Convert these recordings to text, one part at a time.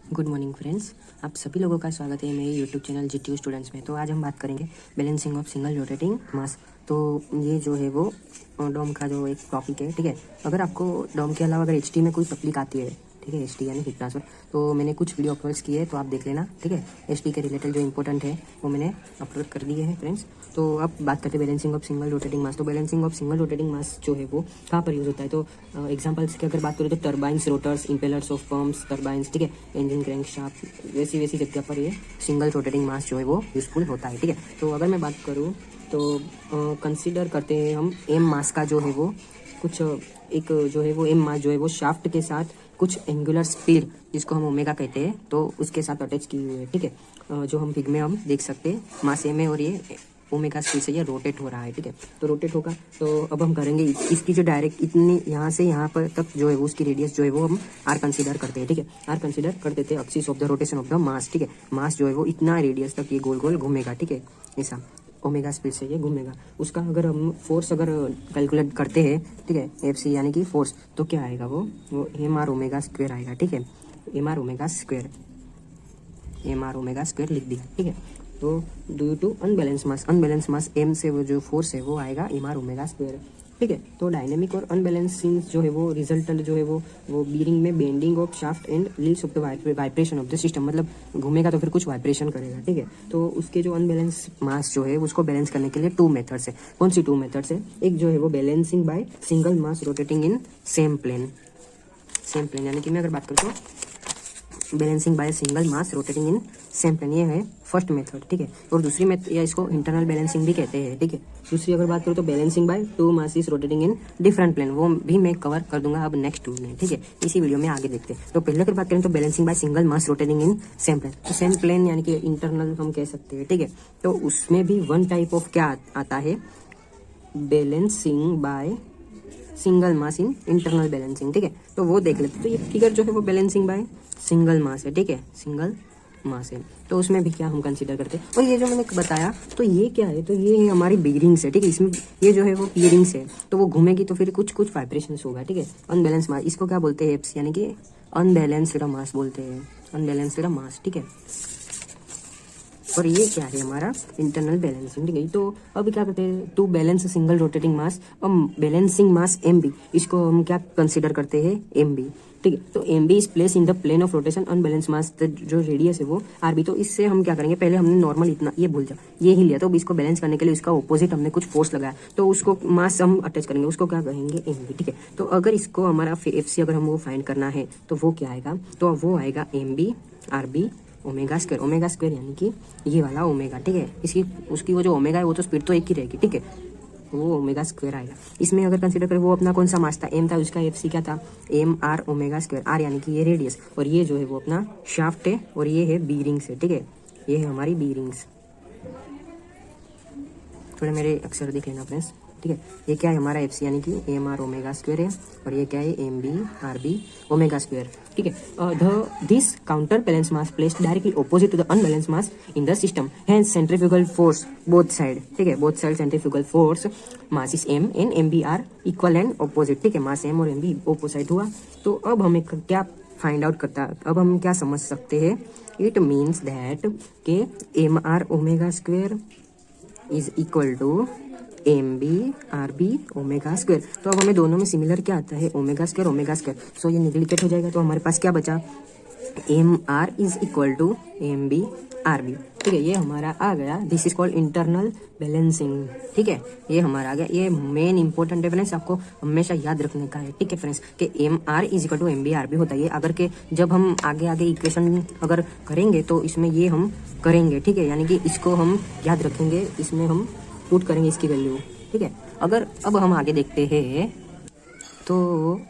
Good morning friends, आप सभी लोगों का स्वागत है मेरे यूट्यूब चैनल जीटीयू स्टूडेंट्स में। तो आज हम बात करेंगे बैलेंसिंग ऑफ सिंगल रोटेटिंग मास। तो ये जो है वो डोम का जो एक टॉपिक है, ठीक है। अगर आपको डोम के अलावा अगर एचटी में कोई टॉपिक आती है, ठीक है, एचटी यानी हीट ट्रांसफर, तो मैंने कुछ वीडियो अपलोड्स किए हैं, तो आप देख लेना, ठीक है। एचटी के रिलेटेड जो इंपॉर्टेंट है वो मैंने अपलोड कर दिए हैं फ्रेंड्स। तो अब बात करते हैं बैलेंसिंग ऑफ सिंगल रोटेटिंग मास। तो बैलेंसिंग ऑफ सिंगल रोटेटिंग मास जो है वो कहाँ पर यूज होता है? तो एग्जांपल्स की अगर बात करें तो turbines, rotors, impellers of pumps, turbines, ठीक है, इंजन क्रैंकशाफ्ट, वैसी जगह पर ये सिंगल रोटेटिंग मास जो है वो यूजफुल होता है, ठीक है। तो अगर मैं बात करूँ तो कंसीडर करते हैं हम एम मास का जो है वो कुछ एक जो है वो एम मास जो है वो शाफ्ट के साथ कुछ एंगुलर स्पीड जिसको हम ओमेगा कहते हैं, तो उसके साथ अटैच की हुई है, ठीक है। जो हम फिग में हम देख सकते हैं मास एम है और ये ओमेगा स्पीड से ये रोटेट हो रहा है, ठीक है। तो रोटेट होगा तो अब हम करेंगे इसकी जो डायरेक्ट इतनी यहाँ से यहाँ पर तक जो है वो उसकी रेडियस जो है वो हम आर कंसीडर करते हैं, ठीक है। आर कंसीडर कर देते हैं axis of the rotation of the मास, ठीक है। मास जो है वो इतना रेडियस तक ये गोल गोल घूमेगा, ठीक है, ऐसा ओमेगा स्पीड से ये घूमेगा। उसका अगर हम फोर्स अगर कैलकुलेट करते हैं, ठीक है, एफ सी यानी कि फोर्स, तो क्या आएगा वो एम आर ओमेगा स्क्वायर आएगा, ठीक है। एम आर ओमेगा स्क्वायर लिख दिया, ठीक है। तो due to unbalance mass M से वो जो फोर्स है वो आएगा एम आर ओमेगा स्क्वायर, ठीक है। तो डायनेमिक और अनबैलेंसिंग जो है वो रिजल्टेंट जो है वो बीरिंग में bending of shaft and leaves of the vibration of the system, मतलब घूमेगा तो फिर कुछ वाइब्रेशन करेगा, ठीक है। तो उसके जो अनबैलेंस मास जो है उसको बैलेंस करने के लिए टू मेथड्स है। कौन सी टू मेथड्स है? एक जो है वो balancing by single mass rotating in same plane यानी कि मैं अगर बात करता हूँ balancing by single mass rotating in same plane, ये है फर्स्ट मेथड, ठीक है। और दूसरी मेथड या इसको इंटरनल बैलेंसिंग भी कहते हैं, ठीक है। दूसरी अगर बात करूँ तो balancing by two masses rotating in different plane, वो भी मैं कवर कर दूंगा अब नेक्स्ट में, ठीक है। इसी वीडियो में आगे देखते हैं। तो पहले अगर बात करें तो balancing by single mass rotating in same plane, तो सेम प्लेन यानी कि इंटरनल हम कह सकते हैं, ठीक है। तो उसमें भी वन टाइप ऑफ क्या आता है, balancing by single mass in internal balancing, ठीक है। तो वो देख लेते हैं। तो ये फिगर जो है वो बैलेंसिंग बाय सिंगल मास है, ठीक है, सिंगल मास है। तो उसमें भी क्या हम कंसीडर करते हैं, और ये जो मैंने बताया तो ये क्या है, तो ये है हमारी बीयरिंग्स है, ठीक है। इसमें ये जो है वो बीयरिंग्स है, तो वो घूमेगी तो फिर कुछ वाइब्रेशंस होगा, ठीक है। अनबैलेंस मास, इसको क्या बोलते हैं, एप्स यानी कि अनबैलेंस्ड मास बोलते हैं, अनबैलेंस्ड मास, ठीक है। और ये क्या है हमारा इंटरनल बैलेंसिंग, ठीक है। तो अब क्या करते हैं, टू बैलेंस सिंगल रोटेटिंग मास, अब बैलेंसिंग मास एम बी, इसको हम क्या कंसीडर करते हैं, एम बी, ठीक है। तो M B is place in the plane of rotation unbalance mass, जो रेडियस है वो आर बी। तो इससे हम क्या करेंगे, पहले हमने नॉर्मल इतना ये भूल जाओ ये ही लिया, तो इसको बैलेंस करने के लिए उसका ऑपोजिट हमने कुछ फोर्स लगाया, तो उसको मास हम अटैच करेंगे, उसको क्या कहेंगे, एम बी, ठीक है। तो अगर इसको हमारा एफ सी अगर हमको फाइंड करना है तो वो क्या आएगा, तो वो आएगा M B R B omega square यानी कि ये वाला ओमेगा, ठीक है। इसकी उसकी वो जो ओमेगा है वो तो स्पीड तो एक ही रहेगी, ठीक है, वो ओमेगा स्क्वायर आएगा। इसमें अगर कंसीडर करें वो अपना कौन सा मास था, एम था, उसका एफ सी क्या था, M R omega square, R यानी कि ये रेडियस, और ये जो है वो अपना शाफ्ट है, और ये है बीरिंग्स है, ठीक है, ये है हमारी बीरिंग्स। थोड़ा मेरे अक्षर देख लेना फ्रेंड्स, ठीक है। ये क्या है हमारा एफ सी यानी कि एम आर ओमेगा स्क्वायर है, और ये क्या है M B R B omega square, ठीक है। This counter balance mass placed directly opposite to the unbalance mass in the system, hence centrifugal force both side, ठीक है, both side centrifugal force mass is M and M B R equal and opposite, ठीक है। Mass M और M B opposite हुआ। तो अब हमें क्या फाइंड आउट करता है, अब हम क्या समझ सकते हैं, इट मीन्स दैट के M R omega square is equal to M B R B omega square. तो अब हमें दोनों में सिमिलर क्या आता है, ओमेगा स्क्वायर, सो ये निगलेक्टेड हो जाएगा। तो हमारे पास क्या बचा, M R is equal to M B R B, ठीक है, ये हमारा आ गया। This is called internal balancing, ठीक है, ये हमारा आ गया। ये मेन इंपॉर्टेंट है फ्रेंड्स, आपको हमेशा याद रखने का है, ठीक है फ्रेंड्स, कि M R is equal to M B R B होता है। अगर के जब हम आगे इक्वेशन अगर करेंगे तो इसमें ये हम करेंगे, ठीक है, यानी कि इसको हम याद रखेंगे, इसमें हम पुट करेंगे इसकी वैल्यू, ठीक है। अगर अब हम आगे देखते हैं तो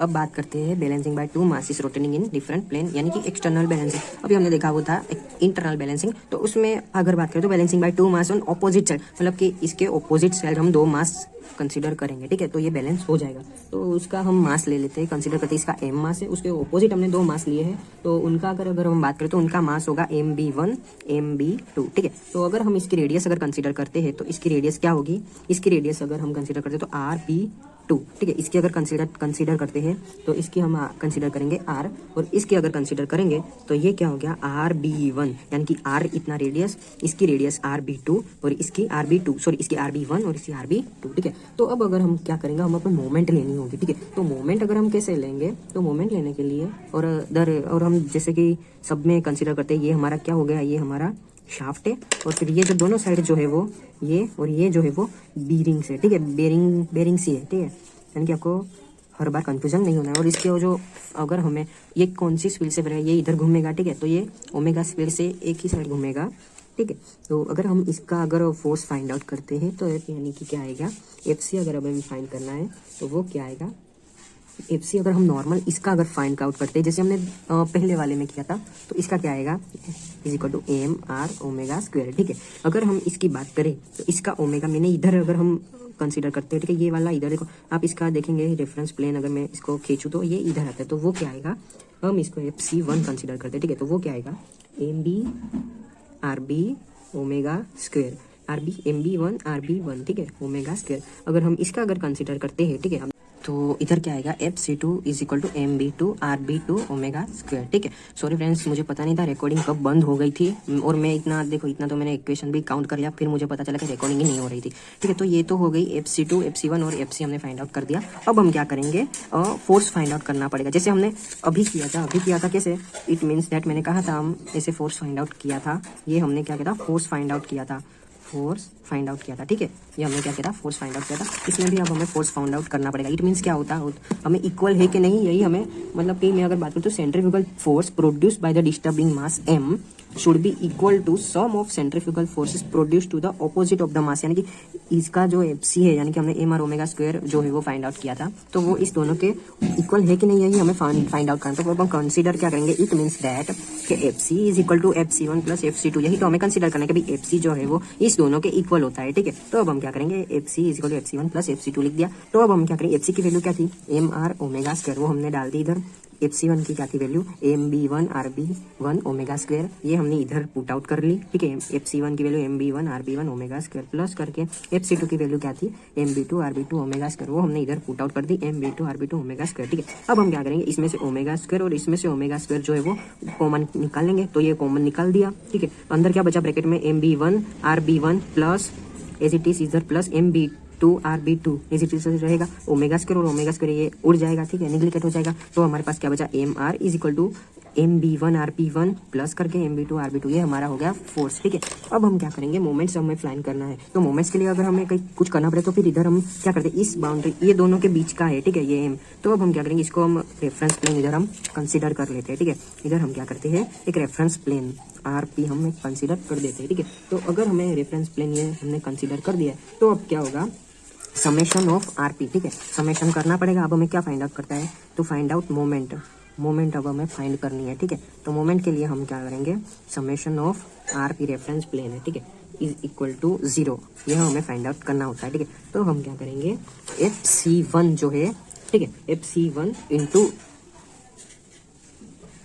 अब बात करते हैं balancing by two masses rotating in different plane, यानी कि एक्सटर्नल बैलेंसिंग। अभी हमने देखा वो था इंटरनल बैलेंसिंग, तो उसमें अगर बात करें तो balancing by two mass on opposite side, मतलब कि इसके ऑपोजिट साइड हम दो मास कंसीडर करेंगे, ठीक है। तो ये बैलेंस हो जाएगा। तो उसका हम मास ले लेते हैं, कंसीडर करते हैं इसका एम मास है, उसके ऑपोजिट हमने दो मास लिए हैं, तो उनका अगर हम बात करें तो उनका मास होगा M B one M B two, ठीक है। तो अगर हम इसकी रेडियस अगर कंसीडर करते हैं तो इसकी रेडियस क्या होगी, इसकी रेडियस अगर हम कंसीडर करते हैं तो आर बी टू, ठीक है। इसकी अगर कंसीडर करते हैं तो इसकी हम कंसीडर करेंगे आर, और इसकी अगर कंसीडर करेंगे तो ये क्या हो गया RB1, यानी कि आर इतना रेडियस, इसकी रेडियस RB2 और इसकी RB2, सॉरी इसकी RB1 और इसकी RB2, ठीक है। तो अब अगर हम क्या करेंगे, हम अपने मोमेंट लेनी होगी, ठीक है। तो मोमेंट अगर हम कैसे लेंगे, तो मोमेंट लेने के लिए और हम जैसे कि सब में कंसीडर करते हैं, ये हमारा क्या हो गया, ये हमारा शाफ्ट है, और फिर ये जो दोनों साइड जो है वो ये और ये जो है वो बीरिंग से, ठीक है, बेरिंग सी है, ठीक है। यानी कि आपको हर बार कंफ्यूजन नहीं होना है। और इसके वो जो अगर हमें ये कौन सी स्पीड से ये इधर घूमेगा, ठीक है, तो ये ओमेगा स्पीड से एक ही साइड घूमेगा, ठीक है। तो अगर हम इसका अगर फोर्स फाइंड आउट करते हैं तो यानी कि क्या आएगा, FC अगर अब हमें फाइंड करना है तो वो क्या आएगा, FC अगर हम नॉर्मल इसका अगर फाइंड आउट करते हैं जैसे हमने पहले वाले में किया था, तो इसका क्या आएगा, = MR ओमेगा स्क्वायर, ठीक है। अगर हम इसकी बात करें तो इसका ओमेगा मैंने इधर अगर हम कंसीडर करते हैं, ठीक है, ये वाला इधर देखो, आप इसका देखेंगे रेफरेंस प्लेन, अगर मैं इसको खींचूँ तो ये इधर आता है, तो वो क्या आएगा, हम इसको FC1 कंसीडर करते हैं, ठीक है। तो वो क्या आएगा, MB omega square, MB1 RB1, ठीक है, ओमेगा स्क्वायर। अगर हम इसका अगर कंसीडर करते हैं, ठीक है, तो इधर क्या आएगा, FC2 = MB2 RB2 omega square, ठीक है। सॉरी फ्रेंड्स, मुझे पता नहीं था रिकॉर्डिंग कब बंद हो गई थी, और मैं इतना तो मैंने इक्वेशन भी काउंट कर लिया, फिर मुझे पता चला कि रिकॉर्डिंग ही नहीं हो रही थी, ठीक है। तो ये तो हो गई FC2, FC1 और FC हमने फाइंड आउट कर दिया। अब हम क्या करेंगे, फोर्स फाइंड आउट करना पड़ेगा, जैसे हमने अभी किया था कैसे, इट मीन्स दैट मैंने कहा था हम ऐसे फोर्स फाइंड आउट किया था, ये हमने क्या किया था, फोर्स फाइंड आउट किया था, ठीक है। ये हमने क्या किया था, फोर्स फाइंड आउट किया था। इसमें भी अब हमें फोर्स फाइंड आउट करना पड़ेगा। इट मीन्स क्या होता है, हमें इक्वल है कि नहीं, यही हमें मतलब कि मैं अगर बात करूँ तो centrifugal force produced by the disturbing mass M should be equal to sum of centrifugal forces produced to the opposite of the mass, यानी कि इसका जो FC है, यानी कि हमने MR ओमेगा स्क्वायर जो है वो फाइंड आउट किया था, तो वो इस दोनों के इक्वल है कि नहीं, यही हमें फाइंड आउट करना। तो अब हम कंसीडर क्या करेंगे, इट मीन्स दैट कि FC = FC1 + FC2, यही तो हमें कंसीडर करना है कि FC जो है वो इस दोनों के इक्वल होता है, ठीक है। तो अब हम क्या करेंगे, FC = FC1 + FC2 लिख दिया। तो अब हम क्या करेंगे, FC की वैल्यू क्या थी, MR ओमेगा स्क्वायर, वो हमने डाल दी इधर। FC1 की क्या थी value, MB1 RB1 omega square, ये हमने इधर पुट आउट कर ली, ठीक है। FC1 की value MB1 RB1 omega square plus करके FC2 की वैल्यू क्या थी, MB2 RB2 ओमेगा स्क्वायर, वो हमने इधर पुट आउट कर दी, MB2 RB2 ओमेगा स्क्वायर, ठीक है। अब हम क्या करेंगे, इसमें से ओमेगा स्क्वायर और इसमें से ओमेगा स्क्वायर जो है वो कॉमन निकाल लेंगे, तो ये कॉमन निकाल दिया, ठीक है। अंदर क्या बचा ब्रैकेट में, MB1 RB1 plus as it is इधर plus MB2 RB2 as it is रहेगा, ओमेगा स्क्वायर और ओमेगा स्क्वायर ये उड़ जाएगा, ठीक है, निगलेक्ट हो जाएगा। तो हमारे पास क्या बचा, MR = MB1 RB1 प्लस करके MB2 RB2, ये हमारा हो गया फोर्स, ठीक है। अब हम क्या करेंगे, मोमेंट्स हमें फाइंड करना है, तो मोमेंट्स के लिए अगर हमें कहीं कुछ करना पड़े तो फिर इधर हम क्या करते हैं, इस बाउंड्री ये दोनों के बीच का है, ठीक है, ये M। तो अब हम क्या करेंगे, इसको हम रेफरेंस प्लेन इधर हम कंसिडर कर लेते हैं, ठीक है। इधर हम क्या करते हैं, एक रेफरेंस प्लेन RP हम कंसिडर कर देते हैं, ठीक है। तो अगर हमें रेफरेंस प्लेन ये हमने कंसिडर कर दिया है, तो अब क्या होगा, समेशन ऑफ RP, ठीक है, समेशन करना पड़ेगा। अब हमें क्या फाइंड आउट करता है, तो फाइंड आउट मोमेंट अब हमें फाइंड करनी है, ठीक है। तो मोमेंट के लिए हम क्या करेंगे, summation of RP reference plane है, ठीक है, = 0, यह हमें फाइंड आउट करना होता है, ठीक है। तो हम क्या करेंगे, FC1 जो है, ठीक है, FC1 इंटू,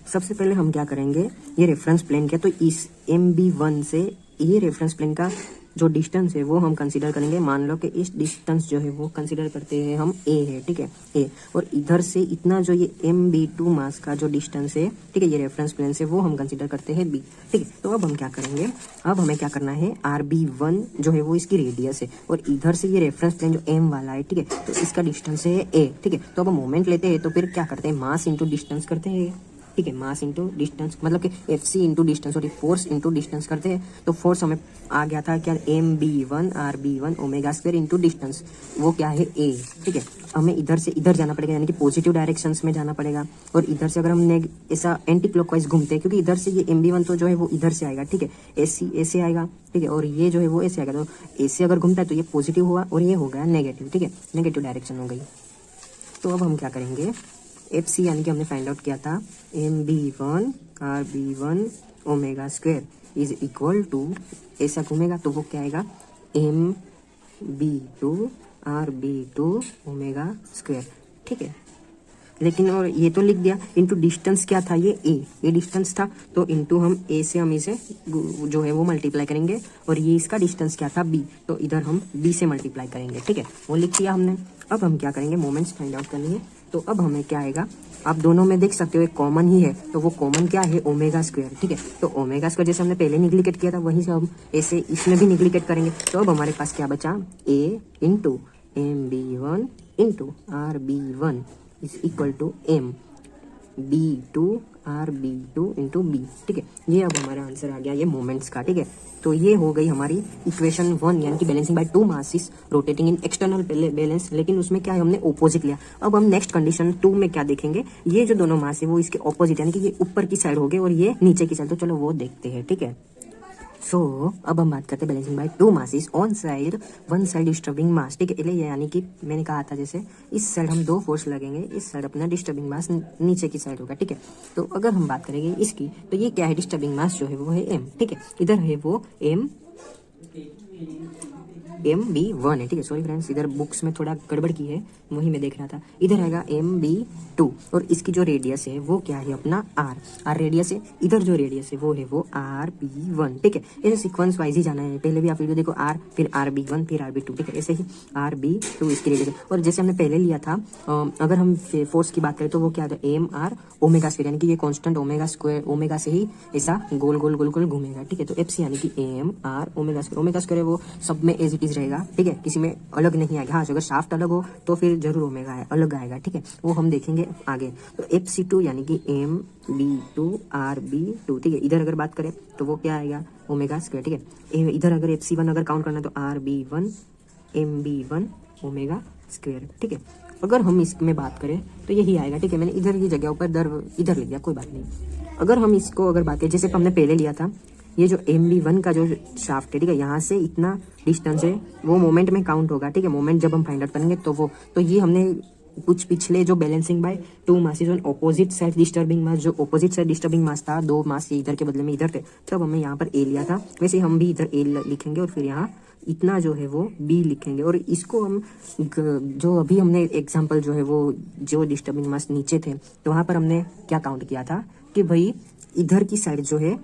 सबसे पहले हम क्या करेंगे, ये रेफरेंस प्लेन क्या, तो इस MB1 से ये रेफरेंस प्लेन का जो डिस्टेंस है वो हम कंसीडर करेंगे। मान लो कि इस डिस्टेंस जो है वो कंसीडर करते हैं हम A है, ठीक है, A, और इधर से इतना जो ये MB2 मास का जो डिस्टेंस है, ठीक है, ये रेफरेंस प्लेन से, वो हम कंसीडर करते हैं B, ठीक है। तो अब हम क्या करेंगे, अब हमें क्या करना है, RB1 जो है वो इसकी रेडियस है, और इधर से ये रेफरेंस प्लेन जो M वाला है, ठीक है, तो इसका डिस्टेंस है A, ठीक है। तो अब हम मोमेंट लेते हैं, तो फिर क्या करते हैं, मास इंटू डिस्टेंस करते हैं, ठीक है, मास इंटू डिस्टेंस, मतलब कि FC into distance, sorry force into distance करते हैं। तो फोर्स हमें आ गया था क्या, MB1 RB1 omega square into distance, वो क्या है A, ठीक है। हमें इधर से इधर जाना पड़ेगा, यानी कि पॉजिटिव डायरेक्शंस में जाना पड़ेगा, और इधर से अगर हमने ऐसा एंटी क्लॉकवाइज घूमते हैं, क्योंकि इधर से ये MB1 तो जो है वो इधर से आएगा, ठीक है, ऐसे आएगा, ठीक है, और ये जो है वो ऐसे आएगा, तो ऐसे अगर घूमता है तो ये पॉजिटिव हुआ और ये हो गया नेगेटिव, ठीक है, नेगेटिव डायरेक्शन हो गई। तो अब हम क्या करेंगे, FC यानी कि हमने फाइंड आउट किया था MB1 RB1 ओमेगा स्क्वायर = ऐसा घूमेगा, तो वो क्या आएगा, MB2 RB2 ओमेगा स्क्वायर, ठीक है। लेकिन और ये तो लिख दिया, इंटू डिस्टेंस क्या था, ये डिस्टेंस था, तो इंटू हम ए से हम इसे जो है वो मल्टीप्लाई करेंगे, और ये इसका डिस्टेंस क्या था बी, तो इधर हम बी से मल्टीप्लाई करेंगे, ठीक है, वो लिख दिया हमने। अब हम क्या करेंगे, मोमेंट्स फाइंड आउट करनी है, तो अब हमें क्या आएगा, आप दोनों में देख सकते हो एक कॉमन ही है, तो वो कॉमन क्या है, ओमेगा स्क्वायर, ठीक है, तो ओमेगा स्क्वायर जैसे हमने पहले निग्लिकेट किया था वहीं से हम ऐसे इसमें भी निग्लिकेट करेंगे, तो अब हमारे पास क्या बचा, A into M B one into R B one is equal to M B two R B two into B, ठीक है, ये अब हमारा आंसर आ गया ये मोमेंट्स का, ठीक है। तो ये हो गई हमारी इक्वेशन 1, यानी कि balancing by two masses rotating in external balance, लेकिन उसमें क्या है, हमने ऑपोजिट लिया। अब हम नेक्स्ट कंडीशन 2 में क्या देखेंगे, ये जो दोनों मास है वो इसके ऑपोजिट, यानी कि ये ऊपर की साइड हो गए और ये नीचे की साइड, तो चलो वो देखते हैं, ठीक है। सो अब हम बात करते हैं balancing by two masses on side one side disturbing mass, ठीक है, यानी कि मैंने कहा था जैसे इस साइड हम दो फोर्स लगेंगे, इस साइड अपना डिस्टर्बिंग मास नीचे की साइड होगा, ठीक है। तो अगर हम बात करेंगे इसकी, तो ये क्या है, डिस्टर्बिंग मास जो है वो है एम, ठीक है, इधर है वो एम बी वन है, ठीक है, सॉरी फ्रेंड्स, इधर बुक्स में थोड़ा गड़बड़ की है, वही मैं देख रहा था, इधर आएगा एम बी टू, और इसकी जो रेडियस है वो क्या है अपना आर रेडियस है, इधर जो रेडियस है वो है वो आर बी वन, ठीक है, ऐसे सीक्वेंस वाइज ही जाना है, पहले भी आप वीडियो देखो, आर फिर आर बी वन फिर आर बी टू, ठीक है, ऐसे ही आर बी टू इसकी रेडियस, और जैसे हमने पहले लिया था, अगर हम फोर्स की बात करें तो वो क्या था, एम आर ओमेगा स्क्वायर, यानी कि ये कांस्टेंट ओमेगा स्क्वायर, ओमेगा से ही ऐसा गोल गोल गोल गोल घूमेगा, ठीक है, तो एफ सी यानी कि एम आर ओमेगा स्क्वायर है वो सब में एज इट इज रहेगा, ठीक है, किसी में अलग नहीं आएगा, हाँ अगर शाफ्ट अलग हो तो फिर जरूर ओमेगा है अलग आएगा, ठीक है, वो हम देखेंगे आगे। तो एफ सी टू यानी कि M B two R B two, ठीक है, इधर अगर बात करें तो वो क्या आएगा, ओमेगा स्क्वायर, ठीक है, इधर अगर एफ सी वन अगर काउंट करना है तो R B one M B one omega square, ठीक है। अगर हम इसमें बात करें तो यही आएगा, ठीक है, मैंने इधर की जगह ऊपर इधर लिख दिया, कोई बात नहीं। अगर हम इसको अगर बात करें जैसे हमने पहले लिया था, ये जो एम बी वन का जो शाफ्ट है, ठीक है, यहाँ से इतना डिस्टेंस है वो मोमेंट में काउंट होगा, ठीक है, मोमेंट जब हम फाइंड आउट करेंगे तो ये हमने कुछ पिछले जो balancing by two masses on opposite side disturbing mass, जो ऑपोजिट साइड डिस्टर्बिंग मास था, दो मास इधर के बदले में इधर थे, तब हमने यहाँ पर ए लिया था, वैसे हम भी इधर ए लिखेंगे और फिर यहाँ इतना जो है वो बी लिखेंगे, और इसको हम जो अभी हमने एग्जांपल जो है वो जो डिस्टर्बिंग मास नीचे थे, तो वहाँ पर हमने क्या काउंट किया था कि भाई इधर की साइड जो है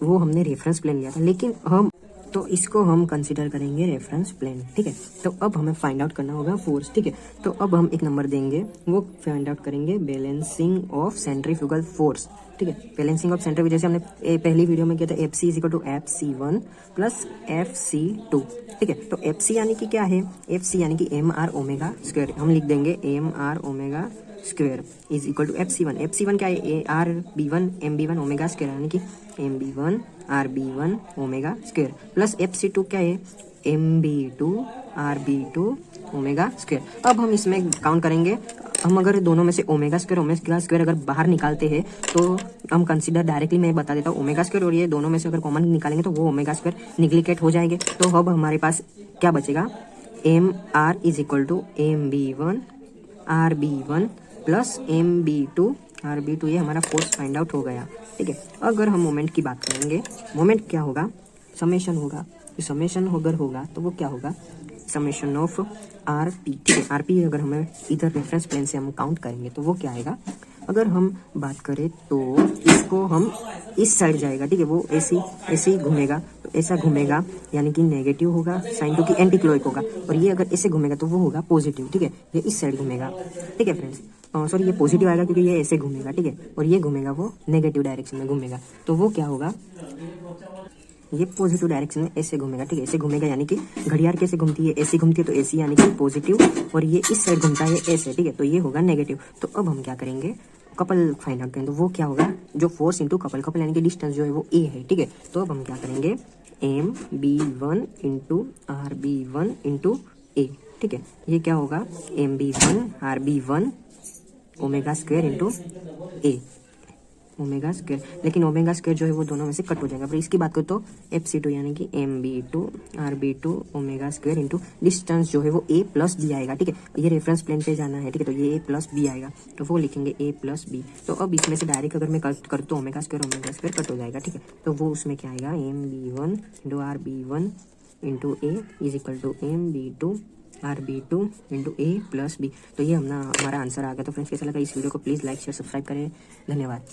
वो हमने रेफरेंस प्लेन लिया था, लेकिन हम तो इसको हम कंसीडर करेंगे रेफरेंस प्लेन, ठीक है। तो अब हमें फाइंड आउट करना होगा फोर्स, ठीक है, तो अब हम एक नंबर देंगे, वो फाइंड आउट करेंगे बैलेंसिंग ऑफ सेंट्रीफ्यूगल फोर्स, ठीक है, बैलेंसिंग ऑफ सेंट्रीफ्यूगल, जैसे हमने पहली वीडियो में किया था, F C is equal to F C one plus F C two, ठीक है, तो एफ सी यानी कि क्या है, एफ सी यानी कि एम आर ओमेगा स्क्वायर, हम लिख देंगे M R omega square is equal to F C one क्या है, R B one M B one omega square, यानी कि M B one R B one omega square plus F C two क्या है, M B two R B two omega square. अब हम इसमें count करेंगे, हम अगर दोनों में से ओमेगा स्क्वायर अगर बाहर निकालते हैं तो हम कंसीडर डायरेक्टली मैं बता देता हूँ, ओमेगा स्क्वायर और ये दोनों में से अगर कॉमन निकालेंगे तो वो ओमेगा स्क्वायर निग्लिकेट हो जाएंगे, तो अब हमारे पास क्या बचेगा, M R is equal to M B one R B one plus M B two R B two, ये हमारा फोर्स फाइंड आउट हो गया, ठीक है। अगर हम मोमेंट की बात करेंगे, मोमेंट क्या होगा, समेशन होगा, तो समेशन अगर होगा तो वो क्या होगा, समेशन ऑफ आर पी, ठीक है, आर पी अगर हमें इधर रेफरेंस प्लेन से हम काउंट करेंगे तो वो क्या आएगा, अगर हम बात करें तो इसको हम इस साइड जाएगा, ठीक है, वो ऐसे ही घूमेगा, तो ऐसा घूमेगा यानी कि नेगेटिव होगा, साइन टू की एंटी क्लोइक होगा, और ये अगर ऐसे घूमेगा तो वो होगा पॉजिटिव, ठीक है, ये इस साइड घूमेगा, ठीक है फ्रेंड्स, सॉरी ये पॉजिटिव आएगा क्योंकि ये ऐसे घूमेगा, ठीक है, और ये घूमेगा वो नेगेटिव डायरेक्शन में घूमेगा, तो वो क्या होगा, ये पॉजिटिव डायरेक्शन में ऐसे घूमेगा, ठीक है, ऐसे घूमेगा, यानी कि घड़ियाल कैसे घूमती है, ऐसी घूमती है, तो ऐसी यानी कि पॉजिटिव, और ये इस साइड घूमता है ऐसे, ठीक है, तो ये होगा नेगेटिव। तो अब हम क्या करेंगे, कपल फाइंड आउट करें, तो वो क्या होगा, जो फोर्स इंटू कपल यानी कि डिस्टेंस जो है वो ए है, ठीक है, तो अब हम क्या करेंगे, M B one into R B one into A, ठीक है, ये क्या होगा, M B one R B one omega square into A omega square, लेकिन ओमेगा स्क्वायर जो है वो दोनों में से कट हो जाएगा, पर इसकी बात करो तो एफ सी टू यानी कि M B two R B two omega square into distance जो है वो ए प्लस बी आएगा, ठीक है, ये रेफरेंस प्लेन पे जाना है, ठीक है, तो ये ए प्लस बी आएगा, तो वो लिखेंगे ए प्लस बी। तो अब इसमें से डायरेक्ट अगर मैं कट कर तो ओमेगा स्क्वायर कट हो जाएगा, ठीक है, तो वो उसमें क्या आएगा, M B one into R B one into A is equal to M B two RB2 into A plus B। तो ये हमारा आंसर आ गया। तो फ्रेंड्स कैसा लगा इस वीडियो को, प्लीज़ लाइक शेयर सब्सक्राइब करें। धन्यवाद।